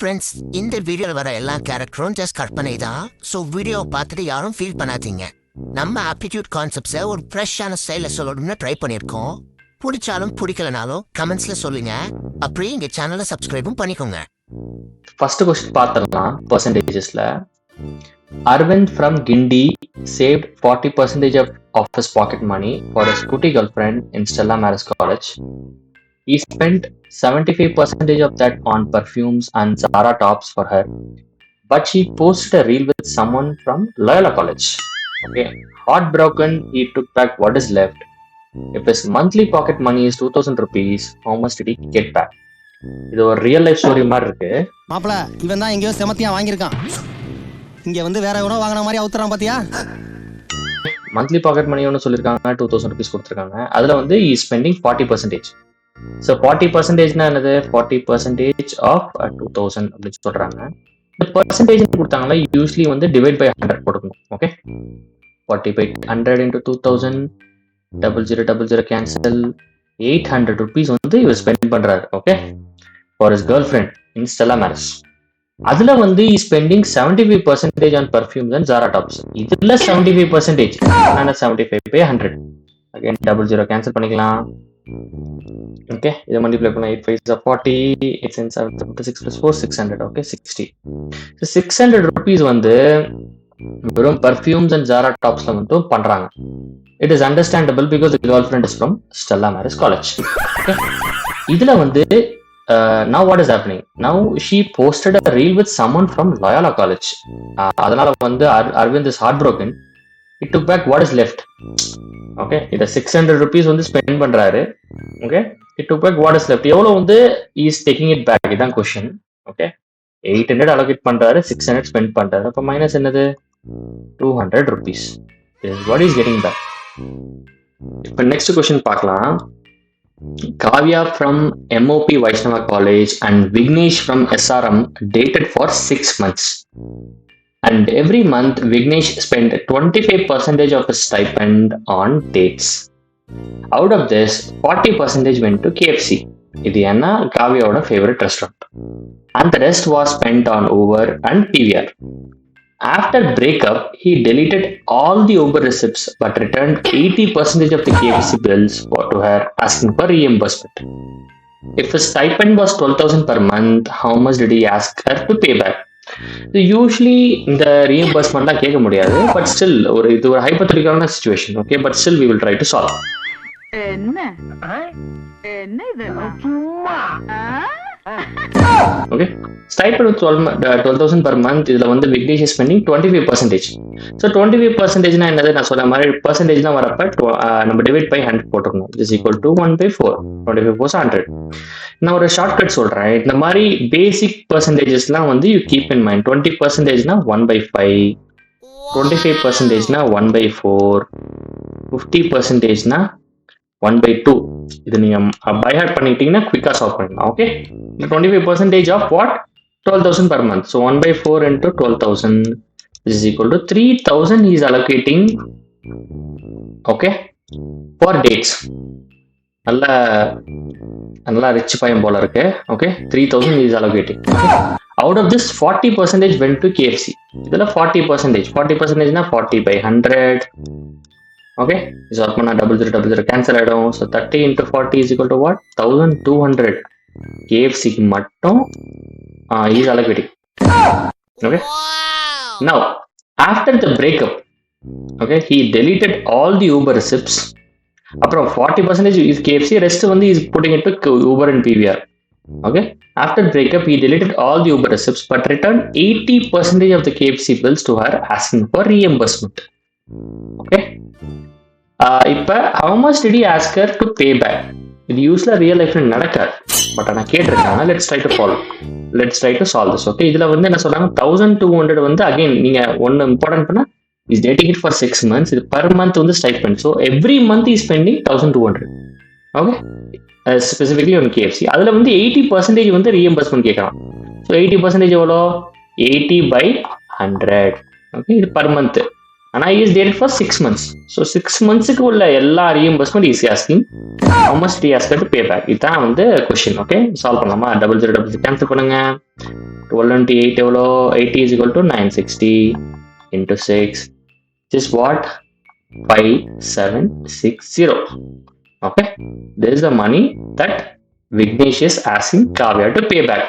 Friends, இந்த வீடியோவில் வர எல்லா கேரக்டரும் ஜஸ்ட் கற்பனை தான். ஸோ வீடியோவை பார்த்துட்டு யாரும் ஃபீல் பண்ணாதீங்க. நம்ம ஆப்டிடியூட் கான்செப்ட்ஸை ஒரு ஃப்ரெஷ்ஷான ஸ்டைலில் சொல்லணும்னு ட்ரை பண்ணியிருக்கோம். பிடிச்சாலும் பிடிக்கலனாலும் கமெண்ட்ஸில் சொல்லுங்க. அப்படியே எங்கள் சேனலை சப்ஸ்கிரைபும் பண்ணிக்கோங்க. ஃபர்ஸ்ட் கொஸ்டின் பார்த்துடலாம். பர்சன்டேஜஸ்ல Arvind from Gindi saved 40% of his pocket money for his scooty girlfriend in Stella Maris College. He spent 75% of that on perfumes and Zara tops for her, but she posted a reel with someone from Loyola College. Okay, heartbroken, he took back what is left. If his monthly pocket money is 2000 rupees, how much did he get back? இது ஒரு real life story மாதிரி இருக்கு. மாப்பிள, இவன் தான் எங்கேயோ செமத்தியா வாங்கியிருக்கான். இங்க வந்து வேற எவனோ வாங்கின மாதிரி அவுத்துறான் பாத்தியா? மந்த்லி பாக்கெட் மணி ஒன்று சொல்லியிருக்காங்க, 2000 rupees கொடுத்துருக்காங்க. அதுல வந்து இஸ் ஸ்பெண்டிங் 40%. ஸோ 40%னா என்னது? 40% ஆஃப் 2000 அப்படின்னு சொல்றாங்க. இந்த பர்சன்டேஜ் கொடுத்தாங்களா, யூஸ்வலி வந்து டிவைட் பை 100 போட்டுக்கணும். ஓகே, 40/100 into 2000, 0000 கேன்சல், 800 rupees வந்து இவர் ஸ்பெண்ட் பண்றாரு. Okay, for his girlfriend in Stella Maris. அதுல வந்து spending 75% on perfumes and Zara tops. இதுல 75%, 75/100. அகைன் 00 கேன்சல் பண்ணிக்கலாம். ஓகே, இதை மல்டிப்ளை பண்ணா 8 5 40, 8 7 7 6 + 4 600. ஓகே, 60. 600 rupees வந்து வெறும் பர்ஃபியூம்ஸ் அண்ட் ஜாரா டாப்ஸ்ல மட்டும் பண்றாங்க. It is understandable because the girlfriend is from Stella Mary's college. Okay, இதுல வந்து now what is happening? Now she posted a reel with someone from Loyola College. அதனால வந்து Arvind is heartbroken. He took back what is left. Okay, இத 600 rupees வந்து spend பண்றாரு. Okay, he took back what is left. எவ்வளவு வந்து he is taking it back, இதான் question. Okay, 800 allocate பண்றாரு, 600 spend பண்றாரு. அப்ப மைனஸ் என்னது? 200 rupees. This is what he is getting back. இப்ப நெக்ஸ்ட் கொஸ்டின் பார்க்கலாம். Kavya from MOP Vaishnava College and Vignesh from SRM dated for 6 months. And every month, Vignesh spent 25% of his stipend on dates. Out of this, 40% went to KFC. இது என்ன? காவியாவோட favourite restaurant. And the rest was spent on Uber and PVR. After breakup, he deleted all the Uber receipts but returned 80% of the KFC bills to her, asking for reimbursement. If his stipend was 12,000 per month, how much did he ask her to pay back? So usually இந்த reimbursement கேட்க முடியாது, but still இது ஒரு hypothetical situation. Okay, but still we will try to solve. Okay, stipend with 12,000 per month. இதுல வந்து Vignesh is spending 25%. So 25% என்னது? நான் சொன்ன மாதிரி பர்சன்டேஜ்லாம் வரப்ப நம்ம டிவைட் பை 100 போட்டுக்கணும். This is equal to 1/4. 25 4 100. நான் ஒரு ஷார்ட்கட் சொல்றேன். இந்த மாதிரி பேசிக் பர்சன்டேஜஸ்லாம் வந்து யூ கீப் இன் மைண்ட். 20%னா 1/5, 25%னா 1/4, 50%னா 1/2. இது நீங்க பை ஹார்ட் பண்ணிட்டீங்கன்னா குவிக்கா சால்வ் பண்ணலாம். Okay, 25% of what? 12,000 per month. So 1/4 into 12,000 is equal to 3,000 he is allocating. Okay, for dates. நல்லா ரிச் பையன் போல இருக்கு. Okay, 3,000 he is allocating. Okay? Out of this, 40% went to KFC. இதுல 40%, னா 40/100. Okay, solve பண்ணா 0000 cancel ஆயிடும். So 30 into 40 is equal to what? 1,200. KFCக்கு மட்டும் is allocating. Okay, now after the breakup, okay, he deleted all the Uber receipts. அப்புறம் 40% is KFC, rest வந்து is putting it to Uber and PVR. Okay, after breakup he deleted all the Uber receipts but returned 80% of the KFC bills to her, asking for reimbursement. Okay, இப்ப how much did he ask her to pay back? இது யூஸ்வலா real லைஃப்ல நடக்காது, but ஆனா கேட்டிருக்காங்க. Let's try to solve this. Okay, இதுல வந்து என்ன சொல்றாங்க? 1200 வந்து அகைன் நீங்க ஒன்னு இம்பார்ட்டன்ட் பண்ணா is dating it for 6 months. இது பர் மந்த் வந்து stipend. So every month is spending 1200. Okay, specifically one KFC. அதுல வந்து 80% வந்து ரீஎம்பர்ஸ்மெண்ட் கேட்கலாம். ஸோ 80% எவ்வளோ? 80/100. ஓகே, இது பர் மந்த். ஆனா is dated for 6 months. So 6 monthsக்கு உள்ள எல்லா reimbursement is asking how much the ask to pay back. இதுதான் வந்து கொஸ்டின். ஓகே, சால்வ் பண்ணலாமா? 0000 கேன்சல் பண்ணுங்க. 12 into 8 எவ்வளோ 80 is equal to 960 into 6 which is what 5760. Okay, this is the money that Vignesh is asking Kavya to pay back.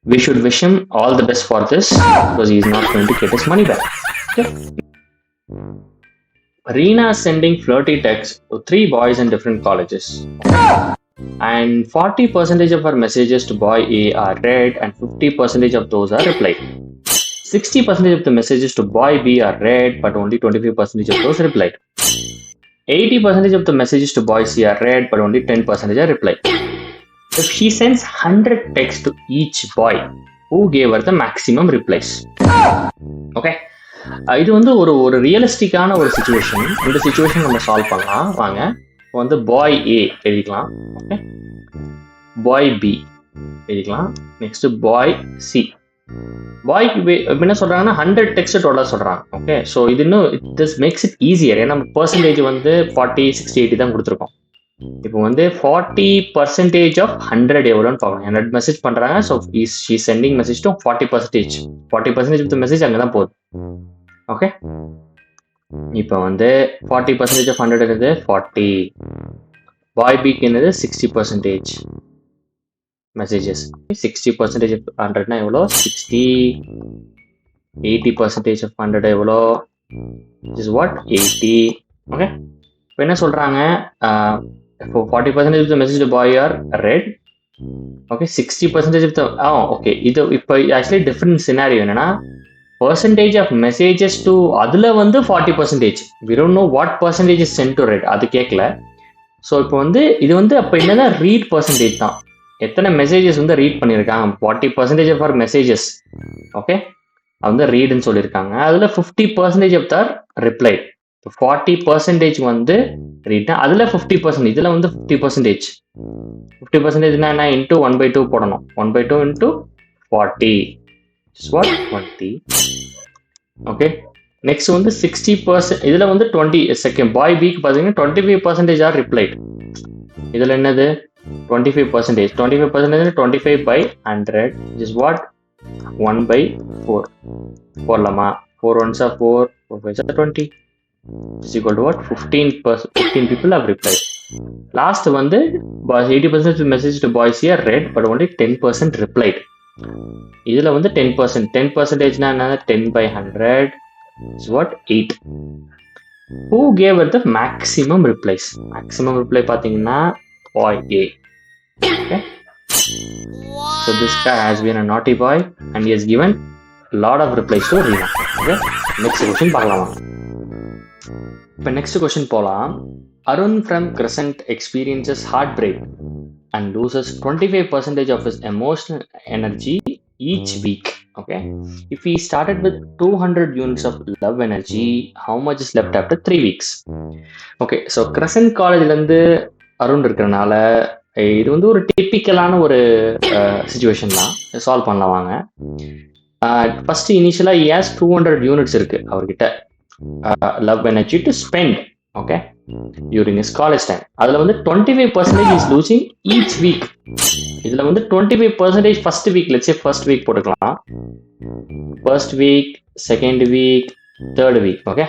We should wish him all the best for this because he is not going to get his money back. Okay. Reena is sending flirty texts to 3 boys in different colleges. And 40% of her messages to boy A are read and 50% of those are replied. 60% of the messages to boy B are read but only 25% of those replied. 80% of the messages to boy C are read but only 10% are replied. If she sends 100 texts to each boy, who gave her the maximum replies? Okay. இது வந்து ஒரு ரியலிஸ்டிக்கான ஒரு situation. இந்த situation நம்ம solve பண்ணலாம். வாங்க வந்து boy A எழுதிக்கலாம். ஓகே, பாய் பி எழுதிக்கலாம். Next boy C. பாய்க்கு என்ன சொல்றாங்கன்னா 100 டெக்ஸ்ட் டோட்டலாக சொல்றாங்க. ஓகே, ஸோ இது இன்னும் திஸ் மேக்ஸ் இட் ஈஸியர். ஏன்னா நம்ம பர்சன்டேஜ் வந்து 40, 60, 80 தான் கொடுத்துருக்கோம். இப்போ வந்து 40% ஆஃப் 100 எவ்வளோன்னு பார்க்கணும். 100 மெசேஜ் பண்றாங்க. So she sending message to 40%. 40% of the message அங்கே தான் போகுது. ஓகே, இப்போ வந்து 40% ஆஃப் 100 என்னது 40. பாய் பிக்கு என்னது 60% மெசேஜஸ். 60% ஆஃப் 100னா எவ்வளோ 60. 80% ஆஃப் 100 எவ்வளோ இஸ் வாட் 80. ஓகே, இப்போ என்ன சொல்றாங்க, இப்போ 40% of the message by are read. Okay, 60% of the okay, இது இப்போ ஆக்சுவலி டிஃப்ரெண்ட் சினாரியோ என்னன்னா percentage of messages to அதுல வந்து 40%. we don't know what percentage is sent to read, அது கேட்கல. ஸோ இப்போ வந்து இது வந்து அப்போ என்னன்னா ரீட் பர்சன்டேஜ் தான். எத்தனை மெசேஜஸ் வந்து ரீட் பண்ணியிருக்காங்க 40% ஆஃப் ஆர் மெசேஜஸ். ஓகே, அது வந்து ரீடுன்னு சொல்லியிருக்காங்க. அதில் 50% ஆஃப் தர் ரிப்ளை. 40% வந்து ரீட்னா அதில் 50%, இதில் வந்து 50%. 50%னா என்ன இன்டூ 1/2 போடணும். 1/2 into 40 is what 20. Okay, next வந்து 60%. இதில் வந்து 20 செகண்ட் பாய் பிக்கு பார்த்தீங்கன்னா 25% ஆர் ரிப்ளைட். இதில் என்னது 25%. 25% 25/100 is what 1/4 போடலாமா? 4 ones are 4, 4 5s are 20 is equal to what 15 people have replied. Last வந்து 80% of message to boys here read but only 10% replied. இதுல வந்து 10%. 10%னா என்ன 10/100 is what 8. Who gave her the maximum replies? Maximum reply பாத்தீங்கன்னா boy A. Okay, so this guy has been a naughty boy and he has given a lot of replies to Reena. Okay, next question பார்க்கலாம். இப்போ next question போலாம். Arun from Crescent experiences heartbreak and loses 25% of his emotional energy each week. Okay, if he started with 200 units of love energy, how much is left after 3 weeks? Okay, so Crescent College இருந்து அருண் இருக்கிறனால இது வந்து ஒரு டிப்பிக்கலான ஒரு situation தான். Solve பண்ணலாம் வாங்க. First இனிஷியலா he has 200 யூனிட்ஸ் இருக்கு அவர்கிட்ட love energy to spend. Okay, during his college time. அதுல வந்து 25% is losing each week. இதுல வந்து 25% first week, let's say first week போட்டுக்கலாம். first week, second week, third week. Okay,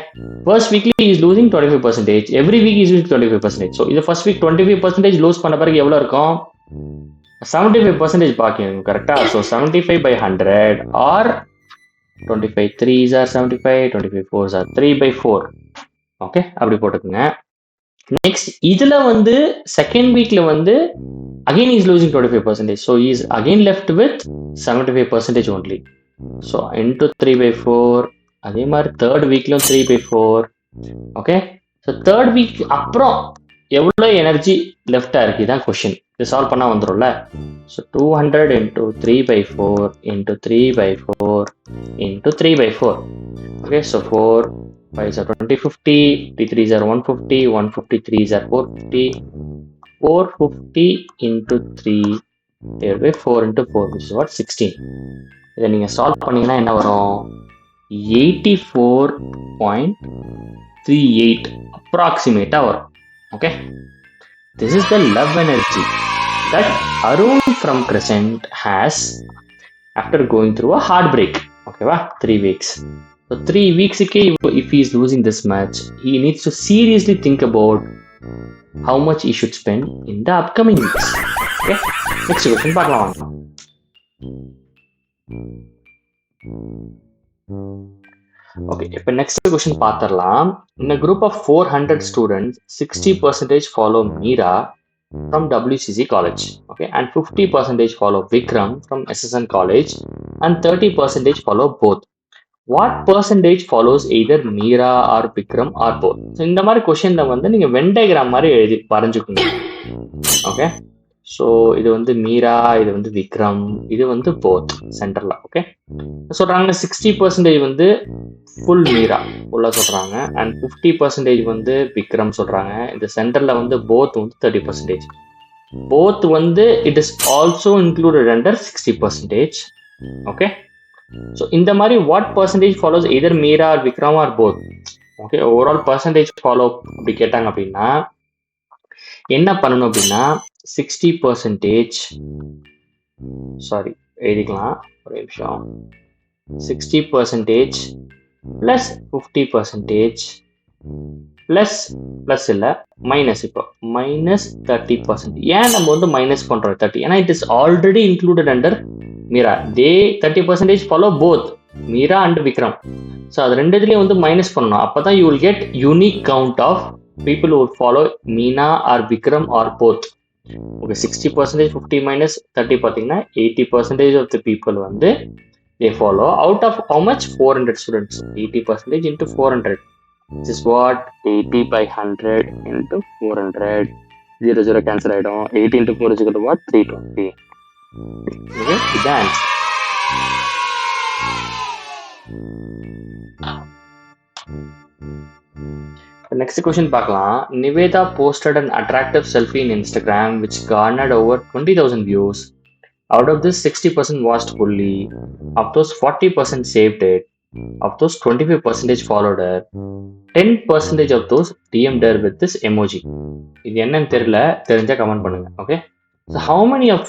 first weekly he is losing 25%. every week he is losing 25%. so இது first week 25% lose பண்ண பிறகு எவ்வளவு இருக்கும் 75% பாக்கி இருக்கும். கரெக்டா? so 75/100 or 25 3s are 75, 25 4s are 3/4. Okay, அப்படி போட்டுக்கோங்க. நெக்ஸ்ட் இதுல வந்து செகண்ட் வீக்ல வந்து again is losing 25%. So is again left with 75% only. So into 3/4. அதே மாதிரி தேர்ட் வீக்லயும் 3/4. ஓகே, ஸோ தேர்ட் வீக் அப்புறம் எவ்வளோ எனர்ஜி லெஃப்டா இருக்கு இதான் கொஸ்டின். இது சால்வ் பண்ணா வந்துடும்ல. So 200 into 3/4 into 3/4 into 3/4. Okay, so 4 5s are 20, 50, 53s are 150, 153s are 450, 450 into 3 divided by 4 into 4, which is what 16. இதை நீங்க சால்வ் பண்ணீங்கன்னா என்ன வரும் 84.38 அப்ராக்சிமேட்டா வரும். Okay, this is the love energy that Arun from Crescent has after going through a heartbreak. Okay, 3 weeks. So 3 weeks, if he is losing this much, he needs to seriously think about how much he should spend in the upcoming weeks. Okay, next question பார்க்கலாம். Okay, இப்போ next question பார்த்துடலாம். In a group of 400 students, 60% follow Meera from WCC college, okay, and 50% follow Vikram from SSN college, and 30% follow both. What percentage follows either Meera or Vikram or both? So இந்த மாதிரி கொஸ்டின்ல வந்து நீங்க Venn diagram மாதிரி எழுதி வரைஞ்சுக்கோங்க. Okay, so இது வந்து மீரா, இது வந்து விக்ரம், இது வந்து போத் சென்டர்ல. ஓகே, சொல்றாங்க 60% வந்து ஃபுல் மீரா ஃபுல்லா சொல்றாங்க, அண்ட் 50% வந்து விக்ரம் சொல்றாங்க. இந்த சென்டர்ல வந்து போத் வந்து 30%. போத் வந்து it is also included under 60%. Okay, so இந்த மாதிரி what percentage follows either Meera or Vikram or both. Okay, overall percentage follow அப்படி கேட்டாங்க அப்படின்னா என்ன பண்ணணும் அப்படின்னா 60%, சாரி எழுதிக்கலாம் ஒரு நிமிஷம், 60% பிளஸ் 50% பிளஸ் பிளஸ் இல்லை மைனஸ், இப்போ மைனஸ் 30%. ஏன் நம்ம வந்து மைனஸ் பண்றோம் 30? ஏன்னா it is already included under Meera. They 30% follow both Meera and Vikram. So அது ரெண்டுத்துலேயும் வந்து மைனஸ் பண்ணணும். அப்போதான் you will get unique count of people who would follow Meena or Vikram or both. Okay, 60%, 50 minus 30 பார்த்தீங்கன்னா 80% of the people வந்து they follow out of how much? 400 students. 80% into 400. This is what? 80 by 100 into 400. 0 0 cancel ஆயிடும். 80 into 4 is equal to what? 320. Okay, the next question பார்க்கலாம். Niveda posted an attractive selfie in Instagram which garnered over 20,000 views. Out of this, 60% watched fully. Of those, 40% saved it. Of those, 25% followed her. 10% of those DM'd her with this emoji. இது என்னன்னு தெரியல, தெரிஞ்சா comment பண்ணுங்க. Okay, so how many of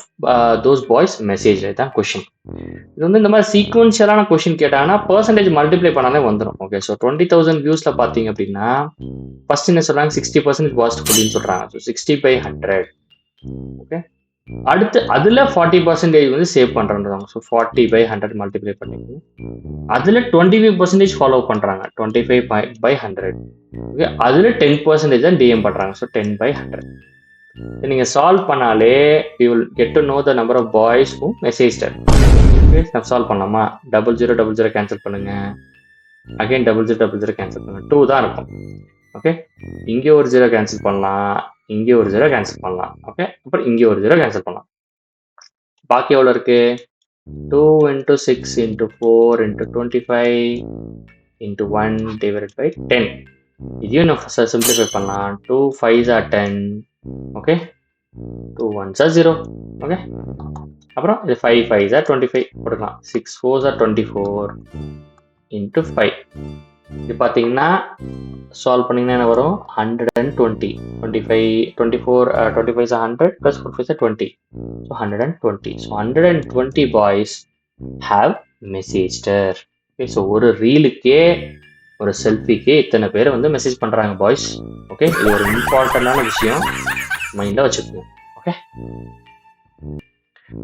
those boys message தான் question. இது வந்து இந்த மாதிரி சீக்வன்ஷியலான கொஷின் கேட்டாங்கன்னா பர்சன்டேஜ் மல்டிப்ளை பண்ணாலே வந்துடும். ஓகே, ஸோ 20,000 வியூஸ்ல பார்த்தீங்க அப்படின்னா ஃபர்ஸ்ட் என்ன சொல்றாங்க? 60% வாட்ச் ஃபுல்லின்னு சொல்றாங்க. So 60 by 100. ஓகே, அடுத்து அதுல 40% வந்து சேவ் பண்றாங்க. ஸோ 40 by 100 மல்டிப்ளை பண்ணிக்கணும். அதுல 25% ஃபாலோ பண்றாங்க. 25 by 100. ஓகே, அதுல 10% தான் டிஎம் பண்றாங்க. So 10 by 100. நீங்க சால்வ் பண்ணாலே you will get to know the number of boys who messaged her. Okay, நம்ம சால்வ் பண்ணலாமா? 0000 கேன்சல் பண்ணுங்க, அகைன் 0000 கேன்சல் பண்ணுங்க, 2 தான் இருக்கும். ஓகே, இங்கே ஒரு 0 கேன்சல் பண்ணலாம், இங்கே ஒரு 0 கேன்சல் பண்ணலாம். ஓகே, அப்புறம் இங்கே ஒரு 0 கேன்சல் பண்ணலாம். பாக்கி எவ்வளோ இருக்கு? 2 into 6 into 4 into 25 into 1 divided by 10. இதையும் நம்ம சிம்பிளிஃபை பண்ணலாம். 2 5s are 10. Okay, 2 1s are 0. Okay, அப்புறம் இது 5 5s are 25 போட்டுக்கலாம். 6 4s are 24 into 5. இது பார்த்தீங்கன்னா சால்வ் பண்ணிங்கன்னா என்ன வரும்? 120. 25 24 25 is 100 plus 4 5 is 20. So 120. So 120 boys have messaged her. Okay, so ஒரு ரீலுக்கே ஒரு செல்ஃபிக்கே இத்தனை பேர் வந்து மெசேஜ் பண்றாங்க பாய்ஸ். ஓகே, இது ஒரு இம்பார்ட்டன்டான விஷயம், மைண்ட்ல வச்சுக்கோங்க. ஓகே,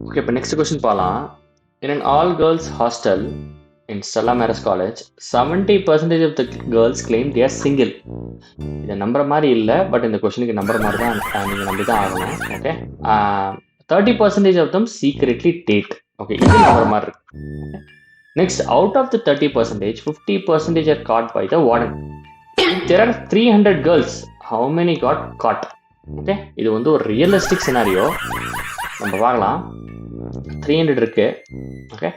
ஓகே, இப்போ நெக்ஸ்ட் கொஸ்டின் பார்க்கலாம். In an all girls hostel in Stella Maris College, 70% of the girls claim they are single. இது நம்புற மாதிரி இல்லை, பட் இந்த கொஸ்டினுக்கு நம்புற மாதிரி தான் நீங்க நம்பி தான் ஆகணும். Okay, 30% of them secretly date. Okay, இது நம்புற மாதிரி இருக்கு. Next, out of the 30%, 50% are caught by the warden. There are 300 girls. How many got caught? Okay, இது வந்து ஒரு ரியலிஸ்டிக் சினாரியோ. நம்ம பார்க்கலாம். 300 இருக்கு. ஓகே,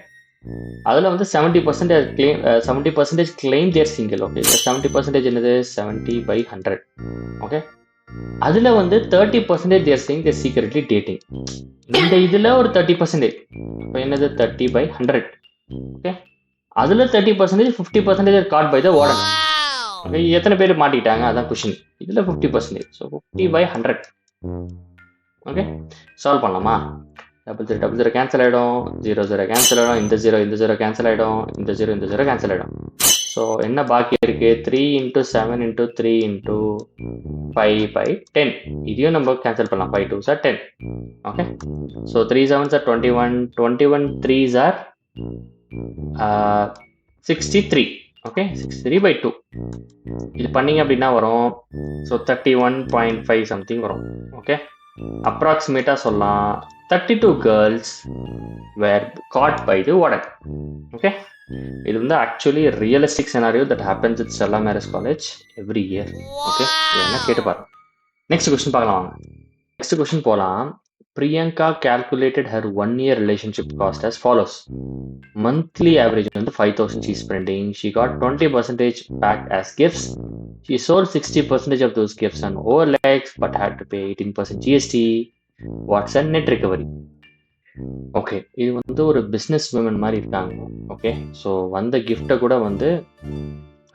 அதில் வந்து 70% claim they are single. Okay, 70% என்னது? 70 by 100. ஓகே, அதில் வந்து 30% they are saying they are secretly dating. இந்த இதில் ஒரு 30%. இப்போ என்னது? 30 by 100. ஓகே, அதுல 30% 50% are caught by the warden. Okay, எத்தனை பேர் மாட்டிக்கிட்டாங்க அதான் கொஸ்டின். இதுல 50%. So 50 by 100. ஓகே, சால்வ் பண்ணலாமா? டபுள் ஜீரோ கேன்சல் ஆகிடும், 0 கேன்சல் ஆகிடும், இந்த ஜீரோ கேன்சல் ஆகிடும், இந்த ஜீரோ கேன்சல் ஆகிடும். ஸோ என்ன பாக்கி இருக்கு? 3 × 7 × 3 × 5/10. இதையும் நம்ம கேன்சல் பண்ணலாம். 5 2s are 10. Okay, so 3 7s are 21, 21 3s are 63. Okay, 63/2. இது பண்ணீங்க அப்படின்னா வரும். ஸோ 31.5 சம்திங் வரும். ஓகே, அப்ராக்சிமேட்டாக சொல்லலாம் 32 girls were caught by the warden. Okay, இது வந்து actually realistic scenario that happens with Stella Mary's college every year. Okay, என்ன கேட்டு பாருங்க. நெக்ஸ்ட் கொஸ்டின் பார்க்கலாம் வாங்க. நெக்ஸ்ட் கொஸ்டின் போகலாம். Priyanka calculated her 1-year relationship cost as follows. Monthly average வந்து 5,000 she is spending. She got 20% back as gifts. She sold 60% of those gifts on OLX but had to pay 18% GST. What's her net recovery? Okay, இது வந்து ஒரு business women மாதிரி இருக்காங்க. Okay, so வந்த கிஃப்டை கூட வந்து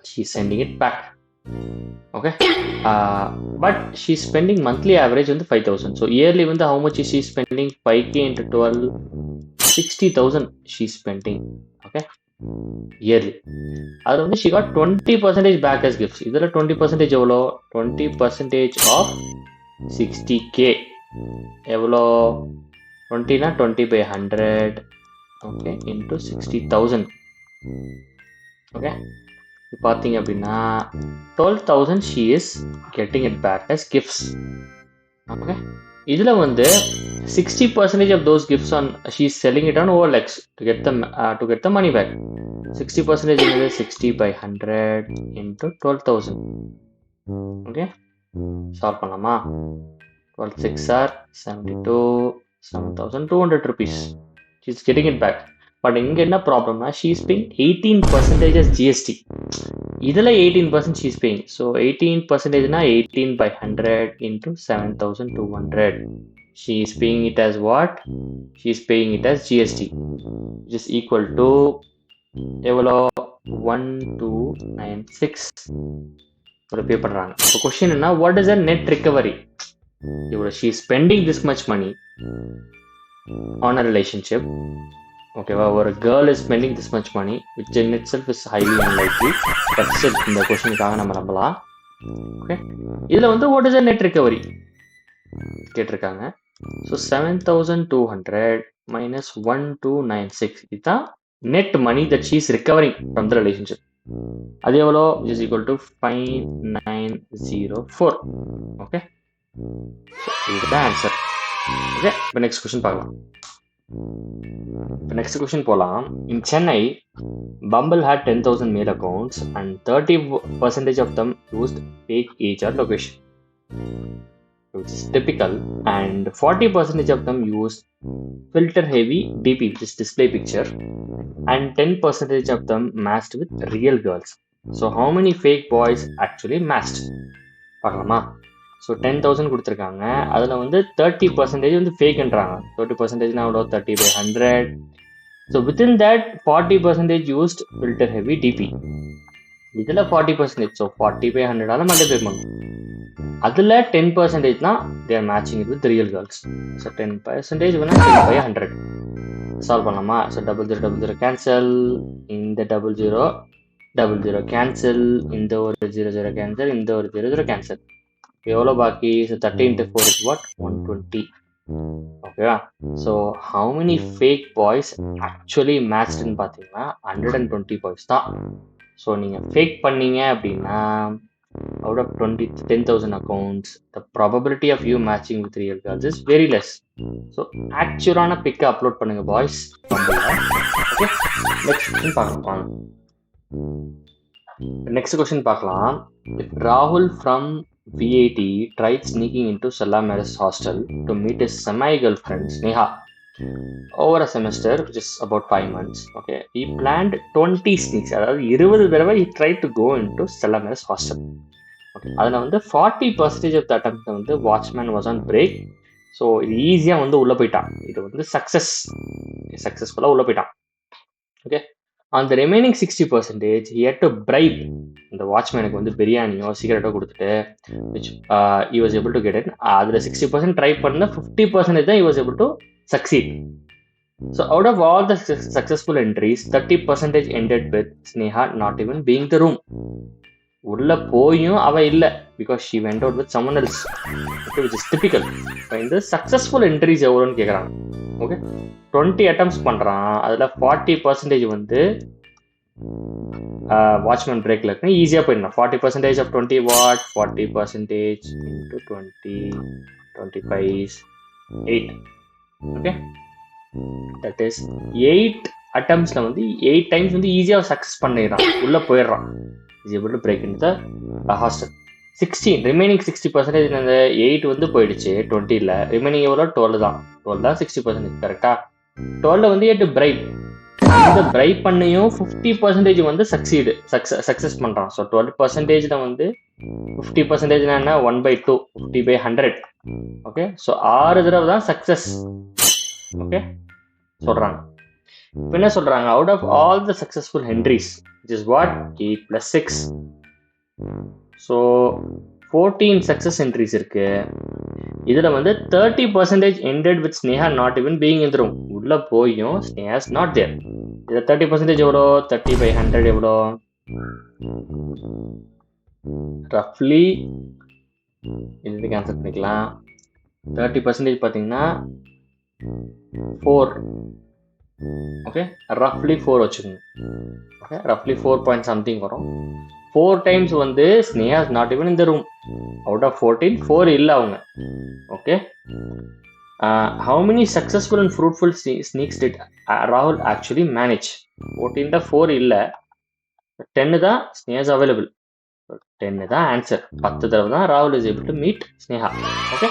she sending it back. Okay, but she spending monthly average வந்து 5,000. ஸோ இயர்லி வந்து how much she spending? 5K × 12 60,000 she spending. Okay, yearly. அதில் வந்து she got 20% back as gifts. இதில் 20% எவ்வளோ? 20% ஆஃப் 60K எவ்வளோ? 20னா 20/100. Okay, into 60,000. ஓகே, இது பார்த்தீங்க அப்படின்னா 12,000 she is getting it back as gifts. Okay, இதில் வந்து 60% of those gifts on she is selling it on OLX to get the money back. 60% என்னது? 60/100 into 12,000. Okay, solve பண்ணலாமா? 12 6 are 72, 7,200 rupees. She's getting it back. But இங்கே என்ன ப்ராப்ளம்னா she is paying 18% as GST. இதில் 18% she is paying. So 18%னா 18/100 into 7,200. She is paying it as what? She is paying it as GST, which is equal to எவ்வளோ? 1296 ஒரு பே பண்ணுறாங்க. இப்போ question என்ன? What is a net recovery? இவ்வளோ she is spending this much money on a relationship. ஓகேவா, ஒரு girl is spending this much money which in itself is highly unlikely. But still இந்த கொஸ்டினுக்காக நம்ம நம்பலாம். ஓகே, இதில் வந்து what is a net recovery கேட்டிருக்காங்க. ஸோ 7,200 minus 1296 இதுதான் net money that she is recovering from the relationship. அது எவ்வளோ? Which is equal to 5904. Okay, இதுதான் ஆன்சர். ஓகே, இப்போ நெக்ஸ்ட் கொஸ்டின் பார்க்கலாம். இப்போ நெக்ஸ்ட் கொஸ்டின் போகலாம். In Chennai, Bumble had 10,000 mail accounts and 30% of them used fake age or location, which is typical, and 40% of them used filter heavy DP, which is display picture, and 10% of them matched with real girls. So how many fake boys actually matched? பார்க்கலாமா? So 10,000 கொடுத்துருக்காங்க. அதில் வந்து 30% வந்து ஃபேக்ன்றாங்க. 30%னா எவ்வளோ? 30/100. So within that 40% used filter heavy DP. இதில் 40%. So 40/100 multiply பண்ணணும். அதில் 10%னா their matching it with real girls. So 10% வேணா 10/100 சால்வ் பண்ணலாமா? ஸோ 00 கேன்சல், இந்த 00 கேன்சல், இந்த ஒரு 00 கேன்சல், இந்த ஒரு 00 கேன்சல். எவ்வளோ பாக்கி? So 30 × 4 is what? 120. ஓகேவா? So how many fake boys actually மேட்ச்டுன்னு பார்த்தீங்கன்னா 120 பாய்ஸ் தான். ஸோ நீங்கள் ஃபேக் பண்ணீங்க அப்படின்னா out of 10,000 accounts, the probability of you matching with real girls is very less. So ஆக்சுவலான பிக்கை அப்லோட் பண்ணுங்க பாய்ஸ். ஓகே, நெக்ஸ்ட் கொஸ்டின் பார்க்கலாம். நெக்ஸ்ட் கொஸ்டின் பார்க்கலாம். ராகுல் from VIT tried sneaking into Stella Maris hostel to meet his semi-girlfriend Sneha over a semester, which is about 5 months. Okay, he planned 20 sneaks. அதாவது 20 தடவை he tried to go into Stella Maris hostel. Okay, அதில் வந்து 40% of the attempt வந்து watchman was on break. So இது ஈஸியாக வந்து உள்ளே போயிட்டான். இது வந்து சக்ஸஸ்ஃபுல்லாக உள்ளே போயிட்டான். Okay, on the remaining 60% he had to bribe இந்த வாட்ச்மேனுக்கு வந்து பிரியாணியோ சிகரெட்டோ கொடுத்துட்டு which he was able to get it. அதில் 60% ட்ரை பண்ண 50% தான் he was able to succeed. So out of all the successful entries, 30% ended with Sneha not even being the room. உள்ள போயும் அவ இல்ல because she went out with someone else. Okay, which is typical. இந்த successful entries எவ்வளோன்னு கேட்குறாங்க. Okay 20 attempts பண்றான், அதுல 40% வந்து வாட்ச்மேன் பிரேக்ல இருக்கு. ஈஸியா போயிடணும். 40% of 20 watt, 40% into 20, 25, 8. Okay, that is 8 attemptsல வந்து 8 times வந்து ஈஸியா சக்சஸ் பண்ணிடுறான், உள்ள போயிடுறான். Is able to break in the hostel. 16 remaining 60% அந்த 8 வந்து போயிடுச்சு 20ல. ரிமைனிங் எவ்வளோ 12 தான். 12 தான் 60%. கரெக்டா? 12 வந்து எட்டு பிரைப். இந்த பிரைப் பண்ணியும் 50% வந்து சக்சஸ் பண்றான். ஸோ 12%ல வந்து 50% என்ன 1/2, 50/100. ஓகே, ஸோ 6 தடவை தான் சக்சஸ். ஓகே சொல்றாங்க. இப்போ என்ன சொல்றாங்க, out of all the successful entries which is what 8 plus 6, so 14 success entries இருக்கு. இதுல வந்து 30% ended with Sneha not even being in the room. உள்ள போயும் Sneha is not there. இதுல 30% எவ்வளோ? 30/100 எவ்வளோ? ரஃப்லி இதுக்கு ஆன்சர் பண்ணிக்கலாம். 30% பார்த்தீங்கன்னா 4. ஓகே, ரஃப்லி 4 வச்சுக்கோங்க. ஓகே, ரஃப்லி 4 point something வரும். 4 times வந்து Sneha is not even in the room. Out of 14, 4 இல்லை அவங்க. Okay, how many successful and fruitful sneaks did Rahul actually manage? 14ல 4 இல்லை, 10 தான் Sneha is available. 10 தான் ஆன்சர். 10 தடவை தான் Rahul is able to meet Sneha. Okay.